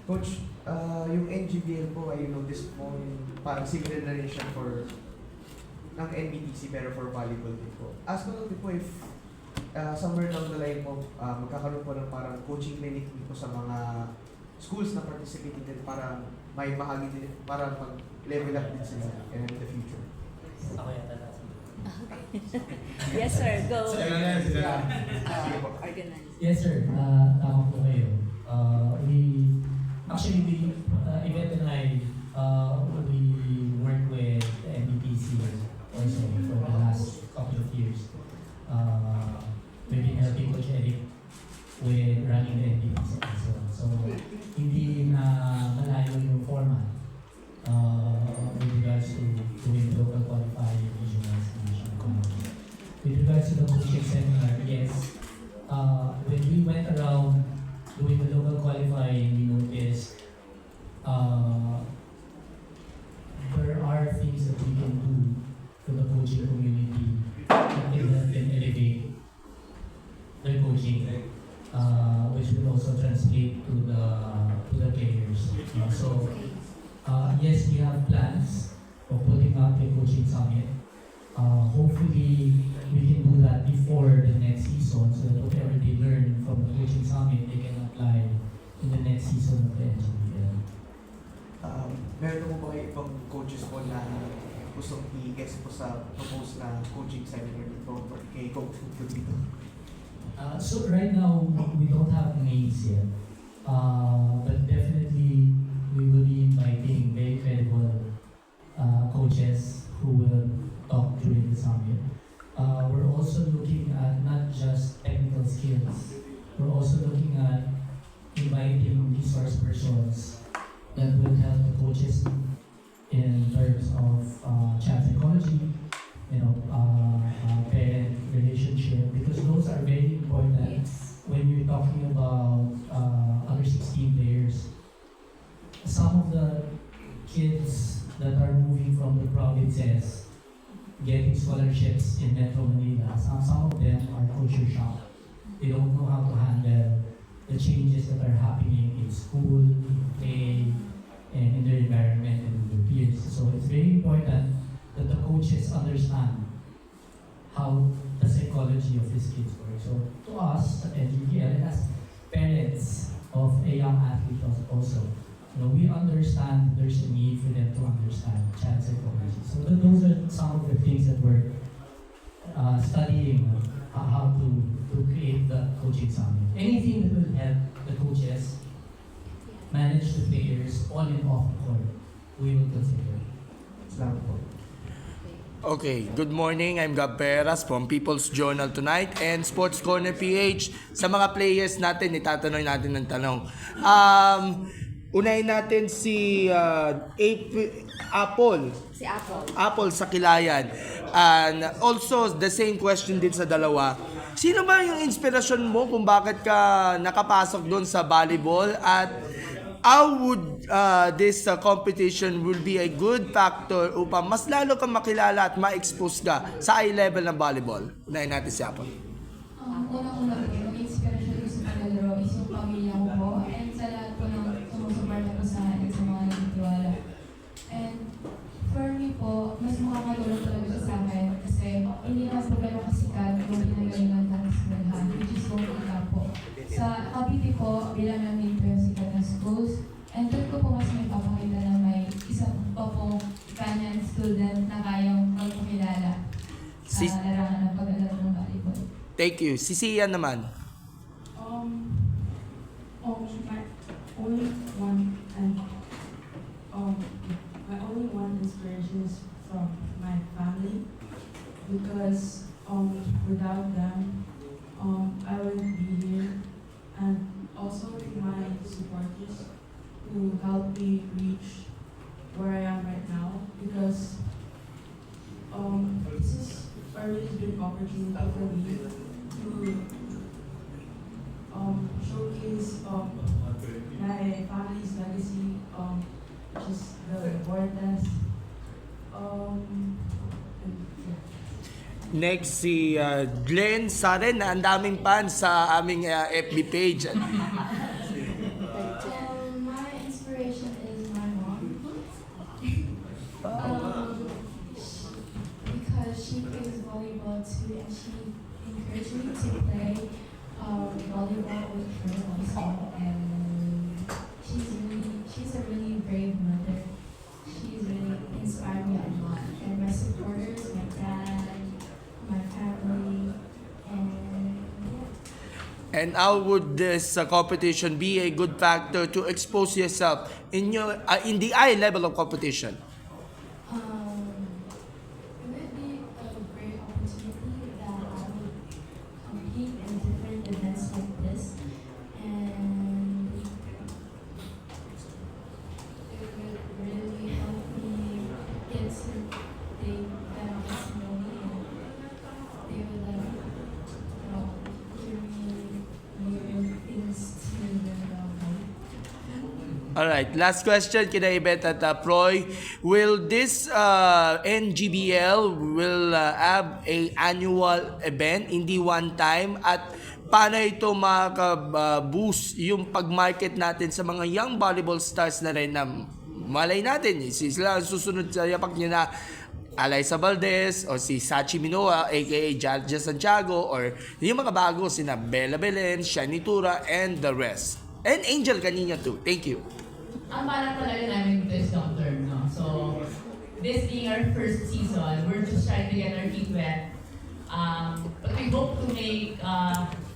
Coach, yung NGBL po, I noticed po, parang similar na rin siya for ng NBTC pero for volleyball din po. Ask ko lang din po if somewhere down the line po, magkakaroon po ng parang coaching clinic din po sa mga schools na participating din para may bahagi din, para mag-level up din sila in the future. Ako yata nasa. Yes, sir. Go. Sige po. Organize. Yes, sir. Tama po kayo. Actually, Event and I, we work with the NBTC also for the last couple of years. We've been helping Coach Eric with running the NBTC also. So, hindi na malayo yung format with regards to doing local qualifying, regionals, national. With regards to the coaching seminar, yes, when we went around doing the local qualifying, we noticed there are things that we can do to the coaching community that can help them elevate their coaching, which will also translate to the players. So, yes, we have plans of putting up a coaching summit. Hopefully, we can do that before the next season so that whatever they learn from the coaching summit, they can apply in the next season of the NGBL. Meron po ba kayo ibang coaches po na gustong i-guest po sa proposed na coaching seminar dito kay Coach po dito? So right now, we don't have names yet. But definitely, we will be inviting very credible coaches who will talk during the summit. We're also looking at not just technical skills. We're also looking at inviting resource persons that will help the coaches in terms of child psychology, parent relationship, because those are very important when you're talking about under 16 players. Some of the kids that are moving from the provinces getting scholarships in Metro Manila, some of them are culture shock. They don't know how to handle the changes that are happening in school, in play, and in their environment and in their peers. So it's very important that the coaches understand how the psychology of these kids work. So to us at NGBL and as parents of a young athlete also, we understand there's a need for them to understand child psychology. So those are some of the things that we're studying how to create the coaching summit. Anything that will help the coaches manage the players on and off the court, we will consider. Salamat po. Okay, good morning. I'm Gab Peras from People's Journal Tonight and Sports Corner PH. Sa mga players natin, itatanong natin ng tanong. Unahin natin si Apple. Si Apple. Apple sa Kilayan. And also, the same question din sa dalawa. Sino ba yung inspirasyon mo kung bakit ka nakapasok doon sa volleyball? At how would this competition will be a good factor upang mas lalo kang makilala at ma-expose ka sa eye level ng volleyball? Unahin natin si Apple. Unang-una po, yung inspiration ko sa paglalaro is yung pamilya ko po and sa lahat po ng sumusuporta po sa akin sa mga nagtitiwala. And for me po, mas makakatulong talaga siya sa akin kasi hindi naman po kayo kasikat yung pinagalingan ng eskwelahan, which is Bongga lang po. Sa Cavite po, bilang namin po yung sikat na schools, and doon ko po mas may papakita na may isa pa pong kanyang student na kayang magpakilala sa larangan ng paglalaro ng volleyball. Thank you. Si Sian naman. My only one inspiration is from my family because without them I wouldn't be here, and also my supporters who helped me reach where I am right now because this is a really big opportunity for me to showcase my family's legacy, which is the Vortas. And yeah. Next, si Glenn Saren, na ang daming fans sa aming FB page. My inspiration is my mom. Because she plays volleyball too, and she encouraged me to play volleyball with her also. And she's a really brave mother. She's really inspired me a lot. And my supporters, my dad, my family, and yeah. And how would this competition be a good factor to expose yourself in the high level of competition? It would be a great opportunity that I would compete in different events like this, and it would really help me get to they them get to know me, and they would give me new things to learn about. Alright, last question kina Yvette at Proy. Will this NGBL will have a annual event, hindi one time? At paano ito makaka-boost yung pag-market natin sa mga young volleyball stars na rin na malay natin, sila ang susunod sa yapak niya na Alaysa Valdez o si Sachi Minoa aka Jalja Santiago or yung mga bago sina Bella Belen, Shani Tura and the rest. And Angel Canina too. Thank you. Ang parang talaga namin dito is long term, no? So, this being our first season, we're just trying to get our feet wet. But we hope to make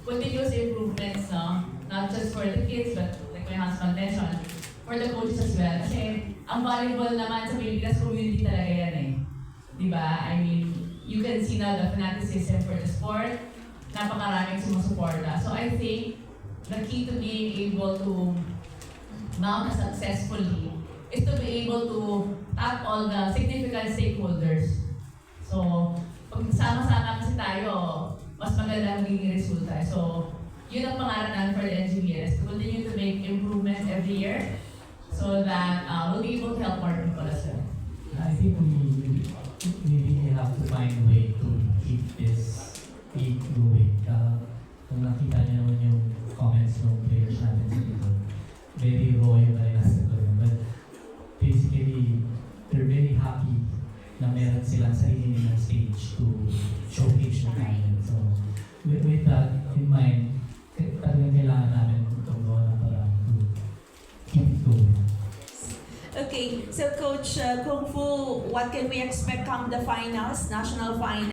continuous improvements, no? Not just for the kids, but like my husband mentioned, for the coaches as well. Kasi ang volleyball naman sa Pilipinas community talaga yan eh. Diba? I mean, you can see now the fanaticism for the sport. Napakaraming sumusuporta. So I think the key to being able to mount successfully is to be able to tap all the significant stakeholders. So, pag sama-sama kasi tayo, mas maganda ang magiging resulta. So, yun ang pangarap namin for the NGBS, to continue to make improvements every year so that we'll be able to help more people as well. I think we really have to find a way to keep this league going. Kung nakita niyo naman yung comments ng players natin sa dito, very raw yung nasa doon. But basically, they're very happy na meron silang sarili nilang stage to showcase yung talent. So, with that in mind, talagang kailangan namin itong gawa na para to keep it going. Okay, so Coach Kung Fu, what can we expect come the finals, national finals?